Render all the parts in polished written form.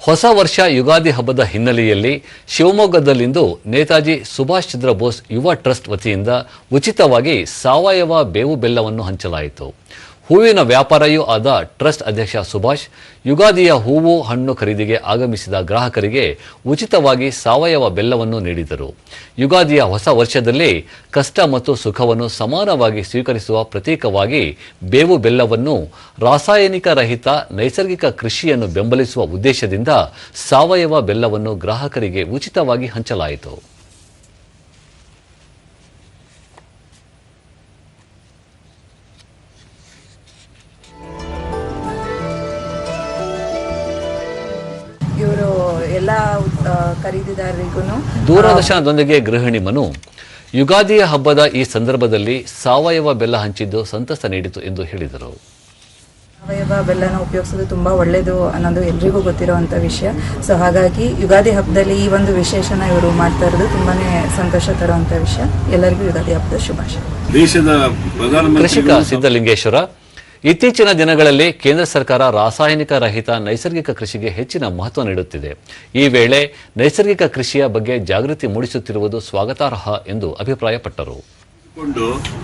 ಹೊಸ ವರ್ಷ ಯುಗಾದಿ ಹಬ್ಬದ ಹಿನ್ನೆಲೆಯಲ್ಲಿ ಶಿವಮೊಗ್ಗದಲ್ಲಿಂದು ನೇತಾಜಿ ಸುಭಾಷ್ ಚಂದ್ರ ಬೋಸ್ ಯುವ ಟ್ರಸ್ಟ್ ವತಿಯಿಂದ ಉಚಿತವಾಗಿ ಸಾವಯವ ಬೇವು ಬೆಲ್ಲವನ್ನು ಹಂಚಲಾಯಿತು. ಹೂವಿನ ವ್ಯಾಪಾರಿಯೂ ಆದ ಟ್ರಸ್ಟ್ ಅಧ್ಯಕ್ಷ ಸುಭಾಷ್ ಯುಗಾದಿಯ ಹೂವು ಹಣ್ಣು ಖರೀದಿಗೆ ಆಗಮಿಸಿದ ಗ್ರಾಹಕರಿಗೆ ಉಚಿತವಾಗಿ ಸಾವಯವ ಬೆಲ್ಲವನ್ನು ನೀಡಿದರು. ಯುಗಾದಿಯ ಹೊಸ ವರ್ಷದಲ್ಲಿ ಕಷ್ಟ ಮತ್ತು ಸುಖವನ್ನು ಸಮಾನವಾಗಿ ಸ್ವೀಕರಿಸುವ ಪ್ರತೀಕವಾಗಿ ಬೇವು ಬೆಲ್ಲವನ್ನು ರಾಸಾಯನಿಕ ರಹಿತ ನೈಸರ್ಗಿಕ ಕೃಷಿಯನ್ನು ಬೆಂಬಲಿಸುವ ಉದ್ದೇಶದಿಂದ ಸಾವಯವ ಬೆಲ್ಲವನ್ನು ಗ್ರಾಹಕರಿಗೆ ಉಚಿತವಾಗಿ ಹಂಚಲಾಯಿತು. ಇವರು ಎಲ್ಲ ಖರೀದಿದಾರರಿಗೂ ದೂರದರ್ಶನದೊಂದಿಗೆ ಗೃಹಿಣಿ ಮನು ಯುಗಾದಿಯ ಹಬ್ಬದ ಈ ಸಂದರ್ಭದಲ್ಲಿ ಸಾವಯವ ಬೆಲ್ಲ ಹಂಚಿದ್ದು ಸಂತಸ ನೀಡಿತು ಎಂದು ಹೇಳಿದರು. ಸಾವಯವ ಬೆಲ್ಲನ ಉಪಯೋಗಿಸೋದು ತುಂಬ ಒಳ್ಳೆಯದು ಅನ್ನೋದು ಎಲ್ರಿಗೂ ಗೊತ್ತಿರುವಂಥ ವಿಷಯ. ಸೊ ಹಾಗಾಗಿ ಯುಗಾದಿ ಹಬ್ಬದಲ್ಲಿ ಈ ಒಂದು ವಿಶೇಷನ ಇವರು ಮಾಡ್ತಾ ಇರೋದು ತುಂಬಾ ಸಂತೋಷ ತರುವಂಥ ವಿಷಯ. ಎಲ್ಲರಿಗೂ ಯುಗಾದಿ ಹಬ್ಬದ ಶುಭಾಶಯ. ದೇಶದ ಕೃಷಿಕ ಸಿದ್ದಲಿಂಗೇಶ್ವರ ಇತ್ತೀಚಿನ ದಿನಗಳಲ್ಲಿ ಕೇಂದ್ರ ಸರ್ಕಾರ ರಾಸಾಯನಿಕ ರಹಿತ ನೈಸರ್ಗಿಕ ಕೃಷಿಗೆ ಹೆಚ್ಚಿನ ಮಹತ್ವ ನೀಡುತ್ತಿದೆ. ಈ ವೇಳೆ ನೈಸರ್ಗಿಕ ಕೃಷಿಯ ಬಗ್ಗೆ ಜಾಗೃತಿ ಮೂಡಿಸುತ್ತಿರುವುದು ಸ್ವಾಗತಾರ್ಹ ಎಂದು ಅಭಿಪ್ರಾಯಪಟ್ಟರು.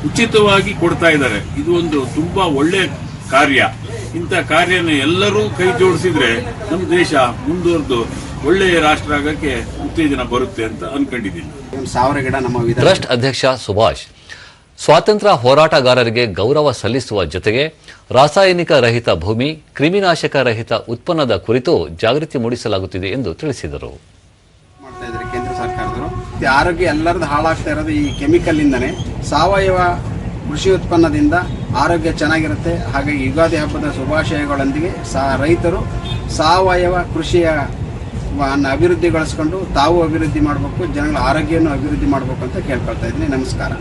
ಉಚಿತವಾಗಿ ಕೊಡ್ತಾ ಇದ್ದಾರೆ. ಇದು ಒಂದು ತುಂಬಾ ಒಳ್ಳೆ ಕಾರ್ಯ. ಇಂಥ ಕಾರ್ಯನ ಎಲ್ಲರೂ ಕೈ ಜೋಡಿಸಿದ್ರೆ ನಮ್ಮ ದೇಶ ಮುಂದುವರೆದು ಒಳ್ಳೆಯ ರಾಷ್ಟ್ರ ಆಗಕ್ಕೆ ಉತ್ತೇಜನ ಬರುತ್ತೆ ಅಂತ ಅನ್ಕೊಂಡಿದ್ದೀನಿ. ಟ್ರಸ್ಟ್ ಅಧ್ಯಕ್ಷ ಸುಭಾಷ್ ಸ್ವಾತಂತ್ರ್ಯ ಹೋರಾಟಗಾರರಿಗೆ ಗೌರವ ಸಲ್ಲಿಸುವ ಜೊತೆಗೆ ರಾಸಾಯನಿಕ ರಹಿತ ಭೂಮಿ, ಕ್ರಿಮಿನಾಶಕ ರಹಿತ ಉತ್ಪನ್ನದ ಕುರಿತು ಜಾಗೃತಿ ಮೂಡಿಸಲಾಗುತ್ತಿದೆ ಎಂದು ತಿಳಿಸಿದರು. ಕೇಂದ್ರ ಸರ್ಕಾರದವರು ಆರೋಗ್ಯ ಎಲ್ಲರದ್ದು ಹಾಳಾಗ್ತಾ ಇರೋದು ಈ ಕೆಮಿಕಲ್ ಇಂದನೇ. ಸಾವಯವ ಕೃಷಿ ಉತ್ಪನ್ನದಿಂದ ಆರೋಗ್ಯ ಚೆನ್ನಾಗಿರುತ್ತೆ. ಹಾಗಾಗಿ ಯುಗಾದಿ ಹಬ್ಬದ ಶುಭಾಶಯಗಳೊಂದಿಗೆ ರೈತರು ಸಾವಯವ ಕೃಷಿಯ ಅಭಿವೃದ್ಧಿಗೊಳಿಸ್ಕೊಂಡು ತಾವು ಅಭಿವೃದ್ಧಿ ಮಾಡಬೇಕು, ಜನಗಳ ಆರೋಗ್ಯವನ್ನು ಅಭಿವೃದ್ಧಿ ಮಾಡಬೇಕು ಅಂತ ಕೇಳ್ಕೊಳ್ತಾ ಇದ್ದೀನಿ. ನಮಸ್ಕಾರ.